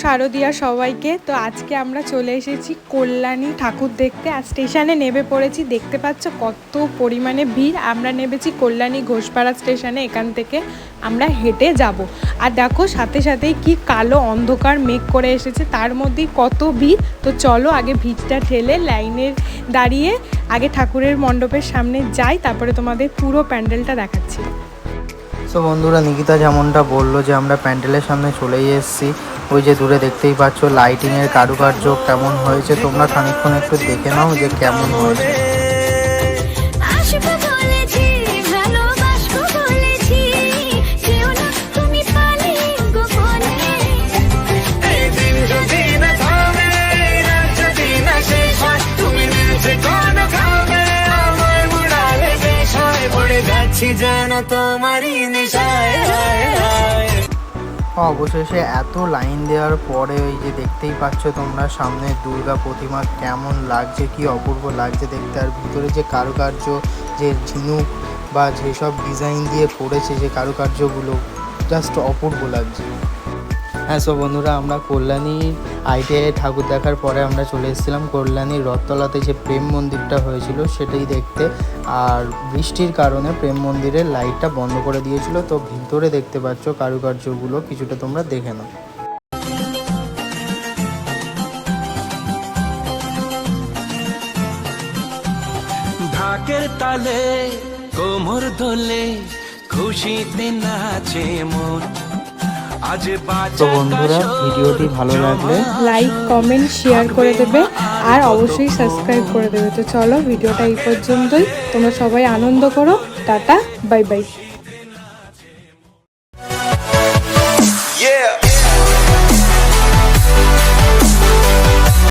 শারদিয়া সবাইকে। তো আজকে আমরা চলে এসেছি কল্যাণী ঠাকুর দেখতে। আর স্টেশনে নেমে পড়েছি, দেখতে পাচ্ছ কত পরিমাণে ভিড়। আমরা নেমেছি কল্যাণী ঘোষপাড়া স্টেশনে, এখান থেকে আমরা হেঁটে যাব। আর দেখো সাথে সাথেই কি কালো অন্ধকার মেঘ করে এসেছে, তার মধ্যেই কত ভিড়। তো চলো আগে ভিড়টা ঠেলে লাইনের দাঁড়িয়ে আগে ঠাকুরের মণ্ডপের সামনে যাই, তারপরে তোমাদের পুরো প্যান্ডেলটা দেখাচ্ছি। তো বন্ধুরা, নিকিতা যেমনটা বললো যে আমরা প্যান্ডেলের সামনে চলেই এসেছি। ওই যে দূরে দেখতেই পাচ্ছ লাইটিংয়ের কারুকার্য কেমন হয়েছে, তোমরা খানিকক্ষণ একটু দেখে নাও যে কেমন হয়েছে। অবশেষে এত লাইন দেওয়ার পরে ওই যে দেখতেই পাচ্ছ তোমরা সামনে দুর্গা প্রতিমা কেমন লাগছে, কি অপূর্ব লাগছে দেখতে। আর ভিতরে যে কারুকার্য, যে ঝিনুক বা যেসব ডিজাইন দিয়ে করেছে যে কারুকার্যগুলো, জাস্ট অপূর্ব লাগছে। হ্যাঁ, সো বন্ধুরা, আমরা কল্যাণী ITI ঠাকুর দেখার পরে আমরা চলে এসেছিলাম কল্যাণীর রথতলাতে যে প্রেম মন্দিরটা হয়েছিল সেটাই দেখতে। আর বৃষ্টির কারণে প্রেম মন্দিরের লাইটটা বন্ধ করে দিয়েছিল। তো ভিতরে দেখতে পাচ্ছ কারুকার্যগুলো, কিছুটা তোমরা দেখে নাও। ঢাকের তালে কোমর দোলে খুশিতে নাচে মন। তো বন্ধুরা, ভিডিওটি ভালো লাগলে লাইক, কমেন্ট, শেয়ার করে দেবে আর অবশ্যই সাবস্ক্রাইব করে দেবে। তো চলো ভিডিওটা এই পর্যন্তই, তোমরা সবাই আনন্দ করো। Tata, bye bye.